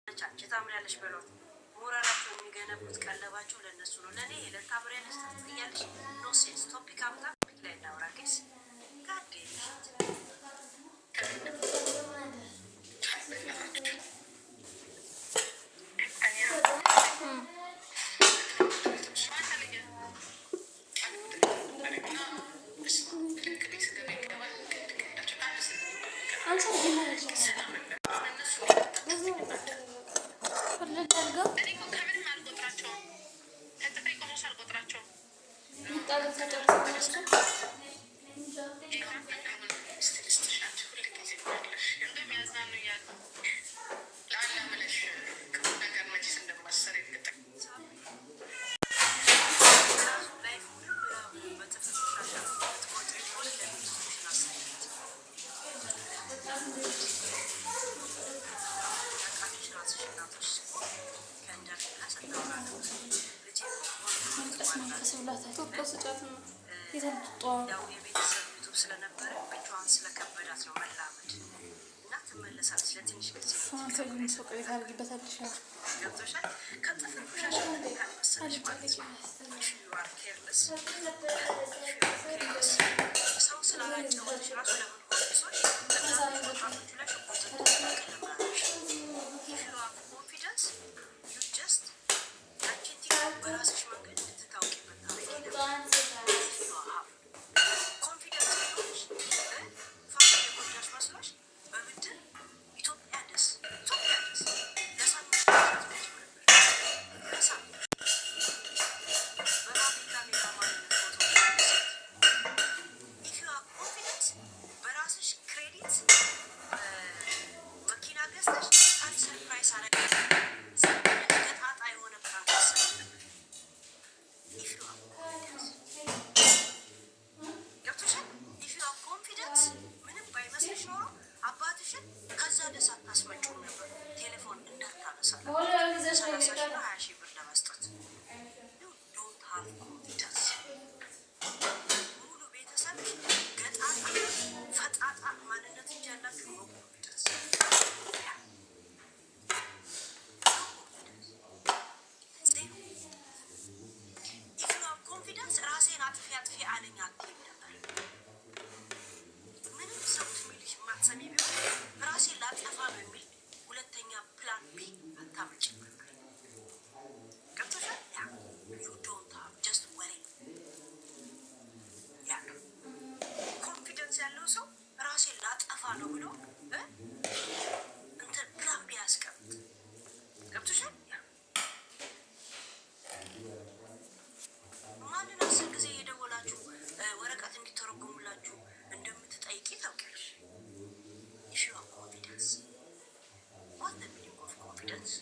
አንቺ ታምሪያለሽ በሏት። ሞራላቸው የሚገነቡት ቀለባቸው ለእነሱ ነው። ለእኔ ለታምሪያለሽ ታስጥያለሽ ኖ ሴንስ። ቶፒክ አምጣ ቶፒክ ላይ እናውራ ጌስ ጋዴ ያው የቤተሰብ ዩቱብ ስለነበረ ብቻዋን ስለከበዳት ነው መላመድ እና ትመለሳለች ለትንሽ ጊዜ ገብቶሻል። ከጥፍር ቆሻሻ መሰለሽ ማለት ነው። ዩአር ኬርለስ ሰው ስላላጨወች ራሱ ለምን ኮንሶች ወጣቶቹ ላይ ሽጉጥ ኮንፊደንስ ዩ ጀስት አንቺ በራስሽ መንገድ እንድትታወቂበት ታደርጊ ነው ብሎ እንትን ፕላን ቢያስቀምጥ ገብቶሻል። ማንን 10 ጊዜ የደወላችሁ ወረቀት እንዲተረጉሙላችሁ እንደምትጠይቂ ታውቂያለሽ። ኢሹ ኦፍ ኮንፊደንስ ዋት ዘ ሚኒንግ ኦፍ ኮንፊደንስ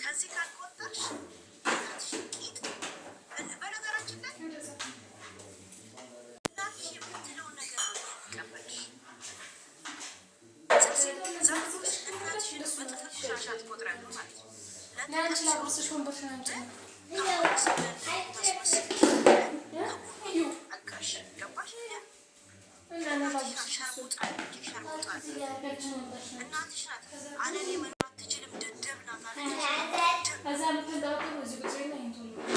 ከዚህ ካልቆጠርሽ በነገራችን ላይ እናትሽ የምትለውን ነገር ነው የሚቀበልሽ። እናትሽን በጥፍር ቆሻሻ ትቆጥራለህ ማለት ነው። እናትሽ ናት አለኔ መኖር አትችልም፣ ደደብ ናት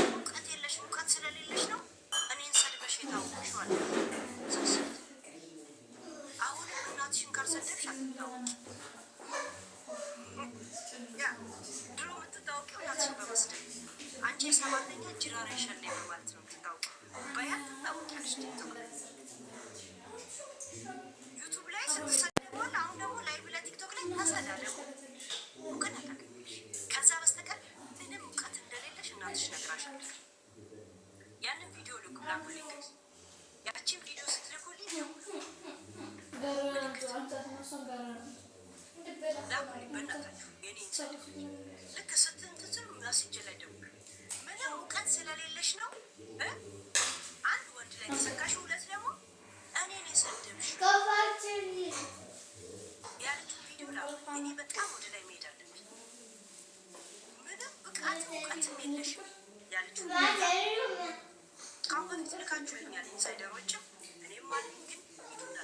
እውቀት የለሽ እውቀት ስለሌለሽ ነው እኔን ሰድበሽ የታወቅሽዋል። አሁንም እናትሽን ካልሰደብሽ አትታወቂ። ድሮ የምትታወቂው እናትሽን በመስደብ አንቺ የሰባተኛ ጅራራ ይሻለ በማለት ነው የምትታወቂው። በያት ትታወቂያለሽ። ዩቱብ ላይ ስትሰደበዋል። አሁን ደግሞ ላይቭ ለቲክቶክ ላይ ተሰዳደቡ እውቅና ታገኛለሽ። ከዛ በስተቀር ምንም እውቀት እንደሌለሽ እናትሽ ነግራሻለች። ያንን ቪዲዮ ላኩልኝ። ያቺን ቪዲዮ ስትልኩልኝ ላኩልኝ በእናታችሁ የኔን ሰድብ ልክ ስትንትትም መስጅ ላይ ደውሉ። ምንም እውቀት ስለሌለሽ ነው አንድ ወንድ ላይ ተሰካሽ፣ ሁለት ደግሞ እኔን የሰደብሽ ያለችው ቪዲዮ ላኩልኝ። እኔ በጣም ወደ ላይ መሄድ አለብኝ። ምንም ብቃት እውቀትም የለሽም ያለችው ካሁን በፊት ልካችሁልኛል ኢንሳይደሮችም እኔም አለኝ። ግን ሂዱና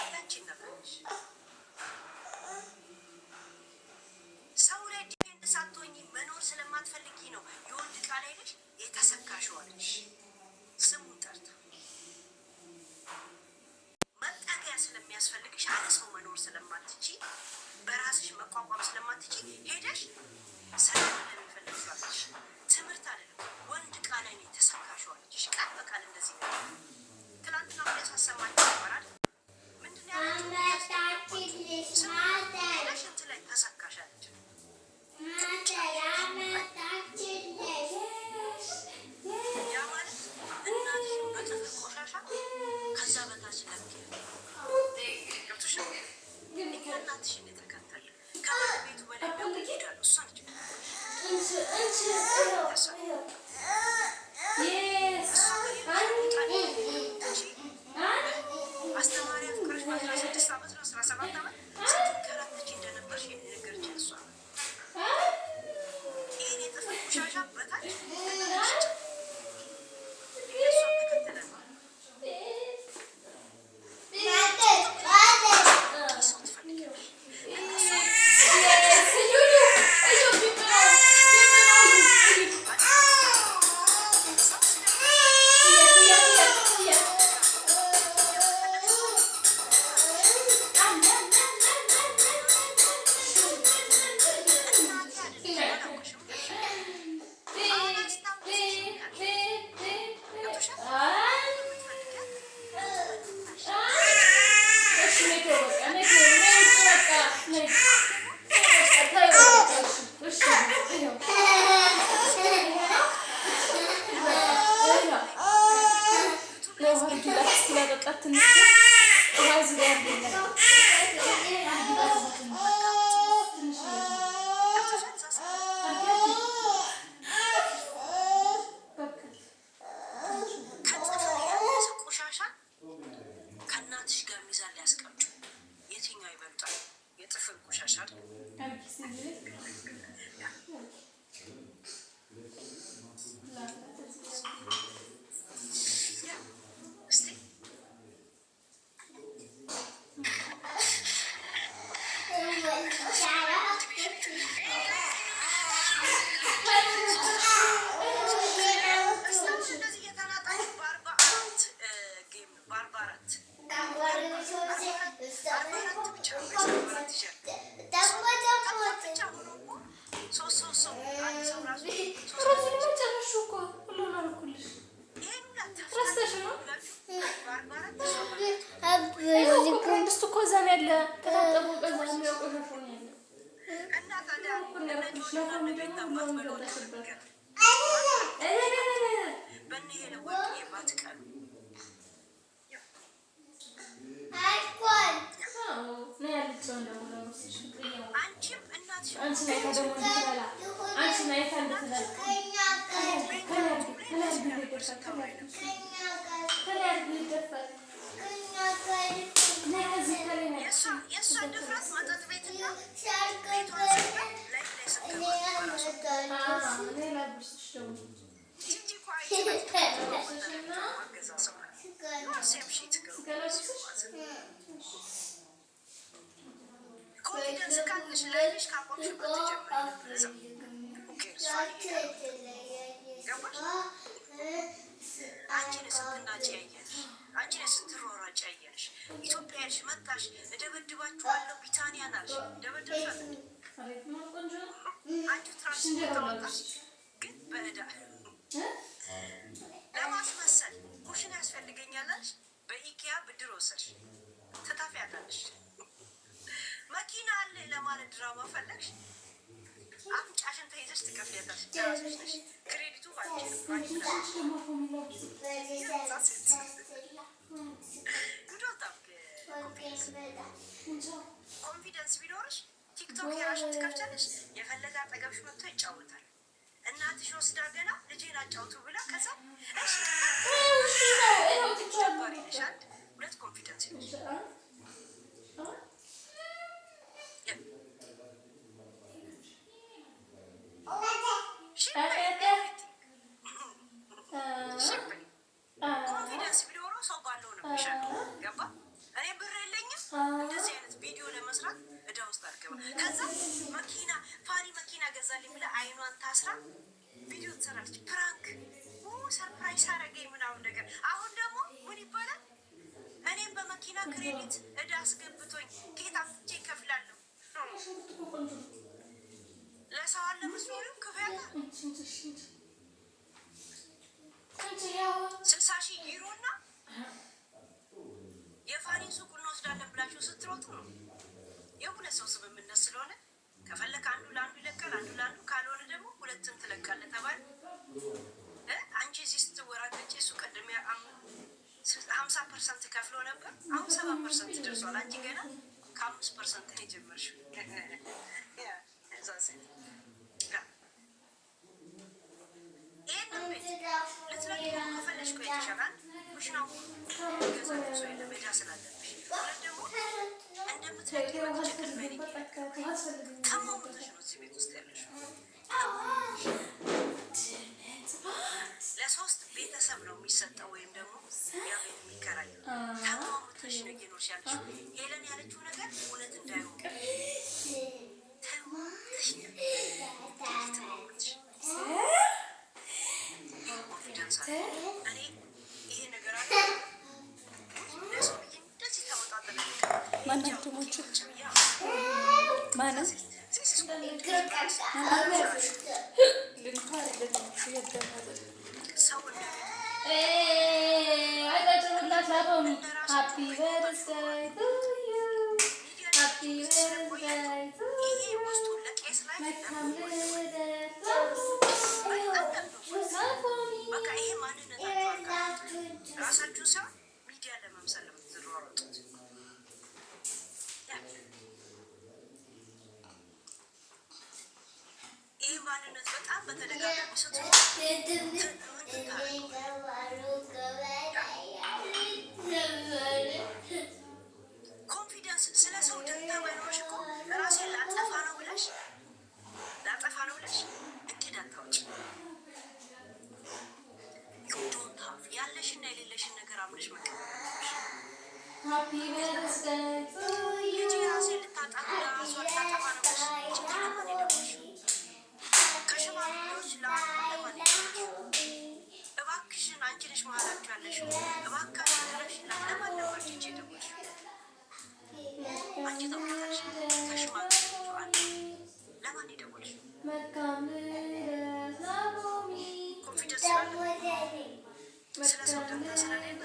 ያቺን ነበረች ሰው ላይ ዲፔንድ ሳትሆኚ መኖር ስለማትፈልጊ ነው የወንድ ቃል አይደል የተሰካሽው አለሽ። ስሙን ጠርታ መጠጊያ ስለሚያስፈልግሽ አለ ሰው መኖር ስለማትቺ በራስሽ መቋቋም ስለማትቺ ሄደሽ ሰላም እንደሚፈልግሽ አለሽ። ትምህርት አይደለም ወንድ ቃል ላይ የተሰካሽው አለሽ። ቃል በቃል እንደዚህ ነው። ትላንትና ያሳሰማችሁ ይባላል። ምንድን ነው ያለችው? ሽንት ላይ ተሰካሽ አለች። ያ ማለት እናትሽን በጥፍር ቆሻሻ ከዛ በታች ገብቶሽ ነው። እኛ እናትሽን የተከተልን ከባለቤቱ በላይ ደግሞ ይሄዳሉ። እሷ ነች ወንድና ቤት አባት በለው ነገር በእኔ ለወንድ የባትቀሉ አንቺም እናትሽ የእሷን ድፍረት መጠጥ ቤትና ቤቷን ላይ ኮንፊደንስ ካለሽ ላይሽ ካቆምሽበት ትጀምሪያለሽ። ገባሽ? አንቺን ስትናጭ ያየንሽ፣ አንቺን ስትሯሯጭ ያየንሽ። ኢትዮጵያ ያልሽ መጣሽ፣ እደበድባችኋለሁ ቢታንያ ናልሽ፣ ደበደብሻለሁ። አንቺ ትራንስፖርት ታወጣሽ፣ ግን በእዳ ለማስመሰል ኩሽና ያስፈልገኛል አልሽ፣ በኢኪያ ብድር ወሰድሽ፣ ትታፊያለሽ። መኪና አለ ለማለት ድራማ ፈለግሽ፣ አፍንጫሽን ተይዘሽ ትከፍያለሽ። ጨራሽ ነሽ። ክሬዲቱ ባንቺ ኮንፊደንስ ቢኖርሽ ቲክቶክ የራሽን ትከፍቻለሽ። የፈለገ አጠገብሽ መጥቶ ይጫወታል። እናትሽ ወስዳ ገና ልጄን አጫውቱ ብላ ከዛ ጀባሪ ነሽ። አንድ ሁለት ኮንፊደንስ ይኖርሽ ኮንፊደንስ ቢኖረው ሰው ባለው ነው የሚሻለው። ገባ? እኔ ብር የለኝም እንደዚህ አይነት ቪዲዮ ለመስራት እዳ ውስጥ አልገባ። ከዛ መኪና ፋሪ መኪና ገዛልኝ ብላ አይኗን ታስራ ቪዲዮ ትሰራለች። ፕራንክ ሰርፕራይዝ አረገኝ ምናምን ነገር። አሁን ደግሞ ምን ይባላል? እኔም በመኪና ክሬዲት እዳ አስገብቶኝ ጌታ ፍቼ ይከፍላለሁ። ለሰው አለ መስሎኝ ክፍያታ 60,000 ዩሮ እና የፋሪን ሱቅ እንወስዳለን ብላችሁ ስትሮጡ ነው። የሁለት ሰው ስምምነት ስለሆነ ከፈለክ አንዱ ለአንዱ ይለቃል፣ አንዱ ለአንዱ ካልሆነ ደግሞ ሁለትን ትለቃለህ ተባለ። አንቺ እዚህ ስትወራገጭ እሱ ቀድሜ 50% ከፍሎ ነበር። አሁን 7% ደርሷል። አንቺ ገና ከ5% ነው የጀመርሽው። ይህንን ቤት ልትለቂ ከፈለሽ ቆይተሻል። ኩሽናው ገዛ ሰው የለም እዳ ስላለብሽ። ሁለት ደግሞ እንደምትለቂ በትችክል በኔ ከማሞተሽ ነው እዚህ ቤት ውስጥ ያለሽ። ለሶስት ቤተሰብ ነው የሚሰጠው ወይም ደግሞ ያ ቤት የሚከራየው። ከማሞተሽ ነው እየኖርሽ ያለሽ። ሄለን ያለችው ነገር እውነት እንዳይሆን ኮንፊደንስ አለ። እኔ ይሄ ነገር አለ ለሰው ብዬ እንደዚህ ተወጣጠለ ማናቸሞቹ ማለት በቃ ይሄ ማንነታችሁ ራሳችሁ ሰው ሚዲያ ለመምሰል የምትሯሯጡት ይህ ማንነት በጣም በተደጋጋሚ ኮንፊደንስ ስለ ሰው ደንታ ባይኖርሽ እኮ ራሴን ላጠፋ ነው ብለሽ እቅድ አታውጭ። ያለሽና የሌለሽን ነገር አምነሽ መቀበልሽ ልጅ ራሴን ልታጠፋ ራሷ ልታጠፋ ነው ብለሽ ለማን ሄደሽ ከሽማግሌዎች ለማን ሄደሽ እባክሽን አንቺ ነሽ መሀላችሁ ያለሽው እባካሽ ያለሽ ለማን ነበር ጅጅ ሄደሽ አንቺ ታውቂያለሽ። ከሽማግሌዎቹ አንዱ ለማን ሄደሽ ኮንፊደንስ ስለ ሰው ደንታ ስለሌለ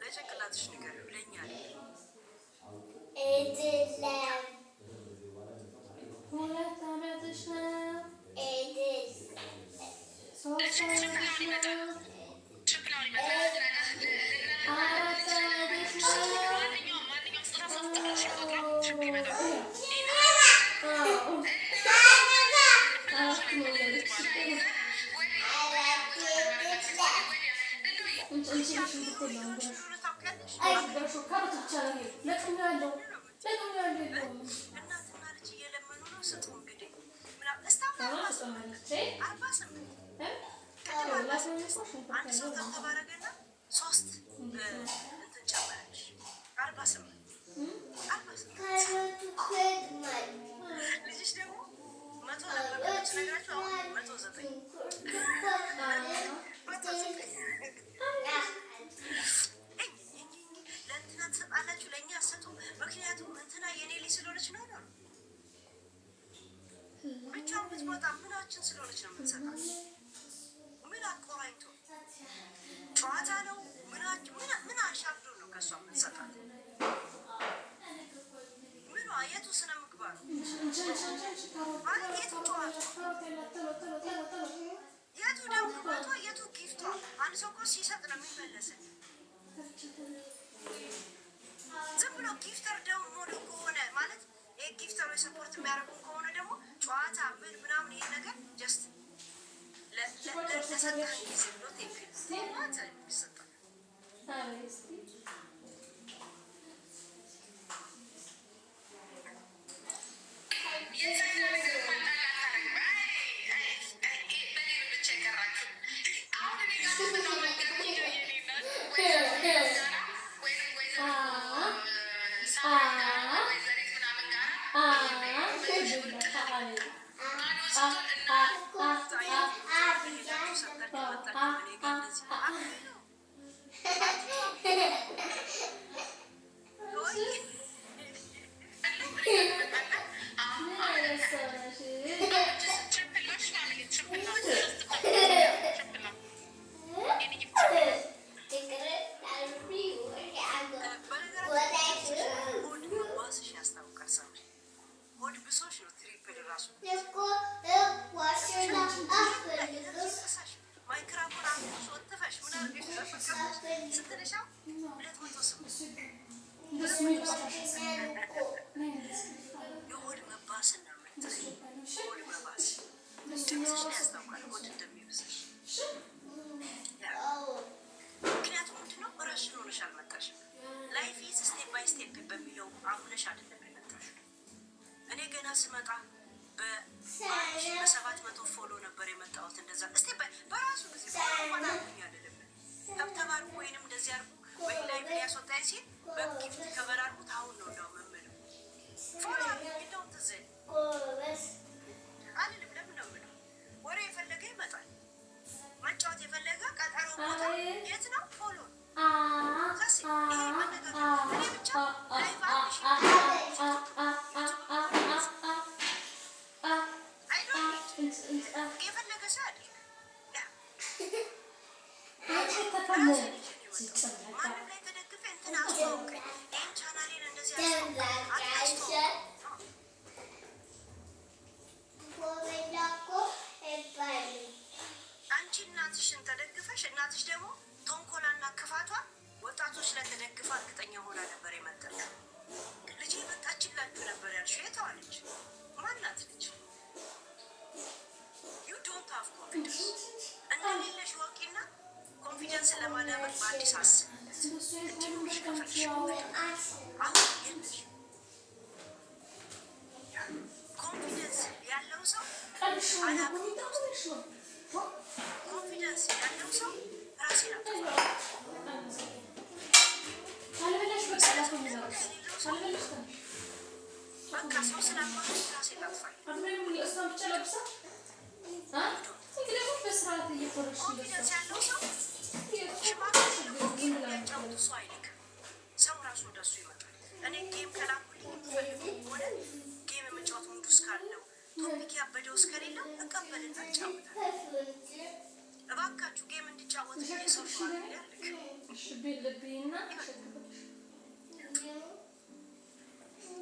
ለጭንቅላትሽ ንገሪው፣ ለእኛ ሁለት ዓመትሽ ነው። ሶስት ዓመትሽ ነው። አራት ዓመትሽ ነው።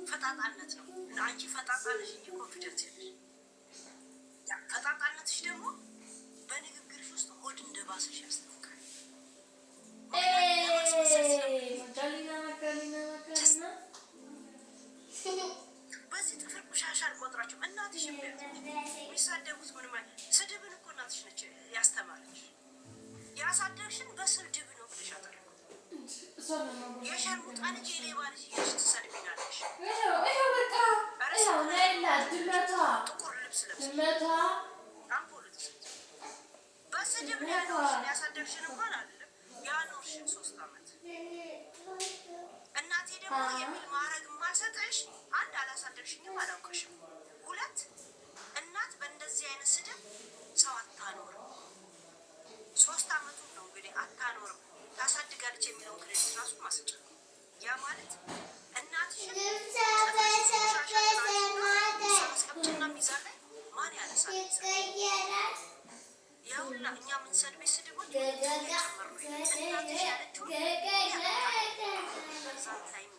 ፈጣጣነት ነው። አንቺ ፈጣጣ ነሽ እንጂ ኮንፊደንስ የለሽ። ፈጣጣነትሽ ደግሞ በንግግርሽ ውስጥ ሆድ እንደባሰሽ ያስታውቃል። በዚህ ጥፍር ቆሻሻ አልቆጥራቸውም። እናትሽ የሚሳደቡት ምንም ስድብን እኮ እናትሽ ነች ያስተማረች። ያሳደግሽን በስድብ ነው ብለሽ አጠር የሸርሙጣ ልጅ የሌባ ልጅ እያልሽ ትሰድቢናለሽ። ጥቁር ልብስ ለብሰሽ አምፖል በስድብ ያሳደግሽን እንኳን አይደለም ያኖርሽን 3 ዓመት። እናቴ ደግሞ የሚል ማዕረግ የማልሰጥሽ 1 አላሳደግሽኝም፣ አላውቅሽም። 2 እናት በእንደዚህ አይነት ስድብ ሰው አታኖርም። 3 ዓመቱን ነው እንግዲህ አታኖርም። ታሳድጋለች የሚለውን ክሬዲት ራሱ ማስጫ። ያ ማለት እናትሽን ማስቀምጭና ሚዛን ላይ ማን ያነሳል? ያሁላ እኛ የምንሰድብሽ ስድቦች እየጨመሩ እናትሽ ያለችውን በዛም ታይም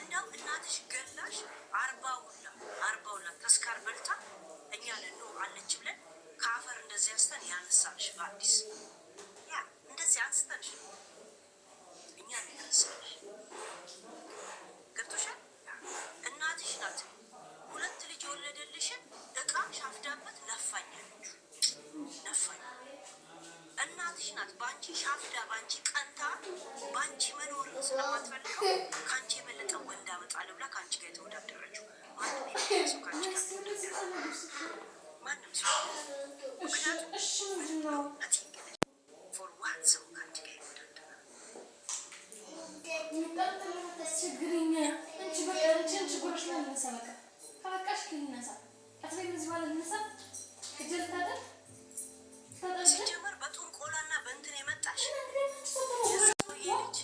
እንደው እናትሽ ገላሽ 40 ተስካር በልታ እኛ ለኖ አለች ብለን ከአፈር እንደዚህ አንስተን ያነሳንሽ በአዲስ ያ እንደዚህ አንስተንሽ እኛ ያነሳንሽ ገብቶሻል። እናትሽ ናት 2 ልጅ የወለደልሽን እቃ ሻፍዳበት ነፋኛለች። ነፋኝ እናትሽ ናት። በአንቺ ሻፍዳ በአንቺ ቀንታ በአንቺ መኖር ስለማትፈልገው ከአንቺ የበለጠ ወንድ አመጣለሁ ብላ ከአንቺ ጋር የተወዳደረችው ማንም ሰው ከአንቺ ጋር ማንም ሰው ምክንያቱም ፎር ዋን ሰው ከአንቺ ጋር ይወዳደራል። ሲጀመር በጥንቆላና በእንትን የመጣሽ የሰውዬ ልጅ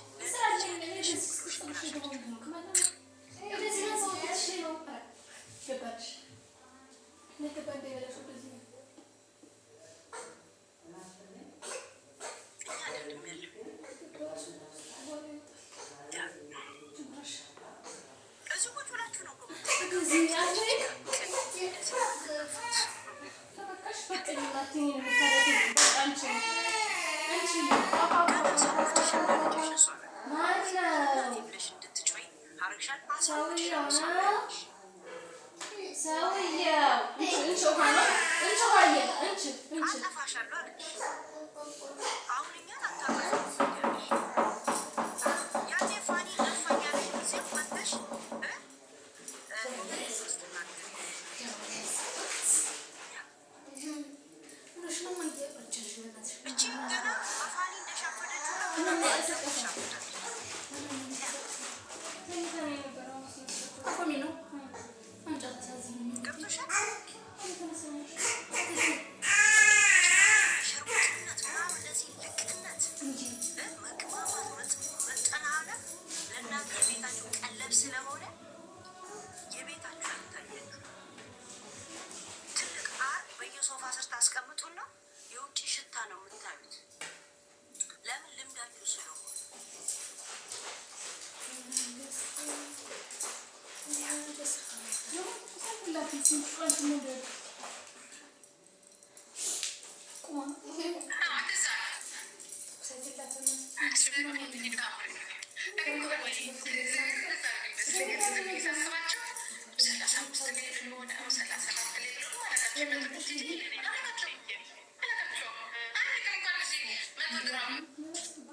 ስለሆነ የቤታችሁ አይታያችሁ። ትልቅ አር በየሶፋ ስር ታስቀምጡና የውጭ ሽታ ነው የምታዩት። ለምን? ልምዳችሁ ስለሆነ።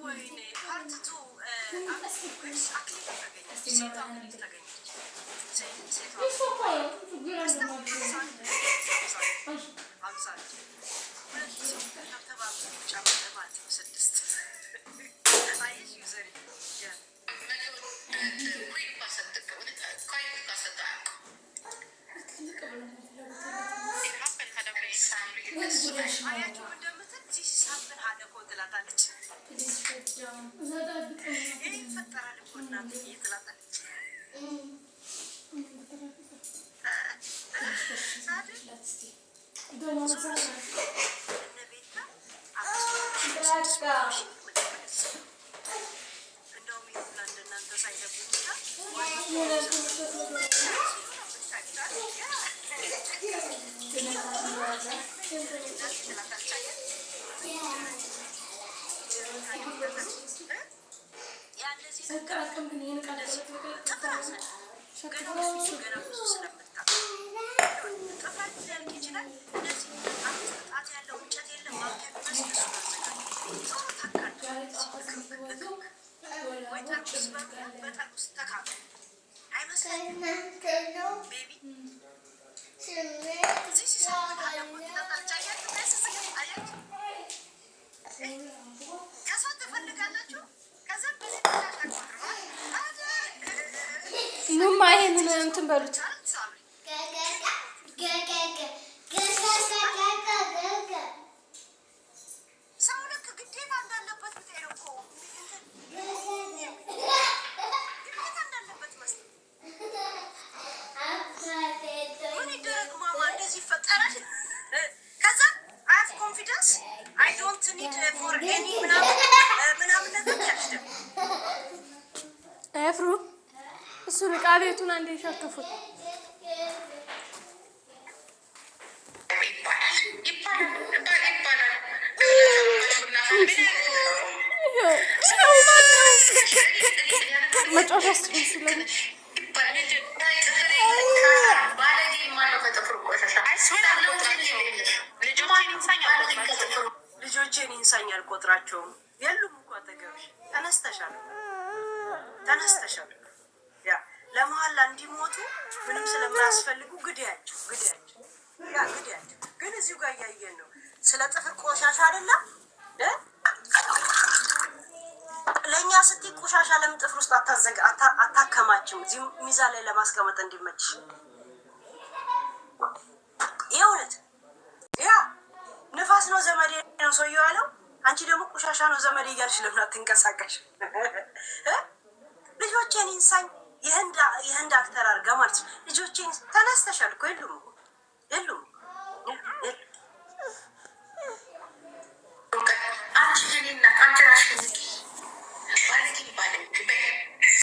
ወይኔ ፓርቲቱ አያችሁ እንደምትል ዚህ ሳብን ሀደኮ ትላታለች። ይህ ይፈጠራል እኮ እናትዬ ትላታለች። እነ ቤታ እንደውም ይሁላ እንደናንተ ሳይደግሙ ገና ብዙ ስለምታውቅ ጥፍራችሁ ሊያልቅ ይችላል። እንደዚህ 5 ጣት ያለው እንጨት የለም ማንኪያ ቢመስል እሱ ዞሮ ታካል ወይ ጠርሙስ በጠርሙስ ተካሉ አይመስልም ቤቢ እዚህ ሲሰራ ከሰው ትፈልጋላችሁ። ከዛም ኑማ ይሄንን እንትን በሉት። ሰው ልክ ግዴታ እንዳለበት ብትሄድ እኮ ግዴታ እንዳለበት መስሎኝ ምን ይደረግ ማማ እንደዚህ ይፈጠራል። ከዛ አይ ሃቭ ኮንፊደንስ አይ ዶንት ኒድ ፎር ኤኒ ምናምን ነገር ያልሽም አፍሩ እሱን ዕቃ ቤቱን አንዴ ሸክፉት። መጫወቻ ስለሆነ ልጆቼን ይንሳኝ አልቆጥራቸውም። የሉም እኮ አጠገብሽ። ተነስተሻል። ያ ለመሀላ እንዲሞቱ ምንም ስለማያስፈልጉ ግዳያቸው። ግን እዚሁ ጋር እያየን ነው። ስለ ጥፍር ቆሻሻ አይደለም ለእኛ ስትይ ቆሻሻ ለምን ጥፍር ውስጥ አታከማችም? እዚህ ሚዛን ላይ ለማስቀመጥ እንዲመችሽ። የእውነት ያ ንፋስ ነው ዘመዴ ነው ሰውየው ያለው። አንቺ ደግሞ ቆሻሻ ነው ዘመዴ እያልሽ ለምን አትንቀሳቀሽ? ልጆቼን ይንሳኝ የህንድ አክተር አድርጋ ማለት ነው። ልጆቼን ተነስተሻል እኮ የሉም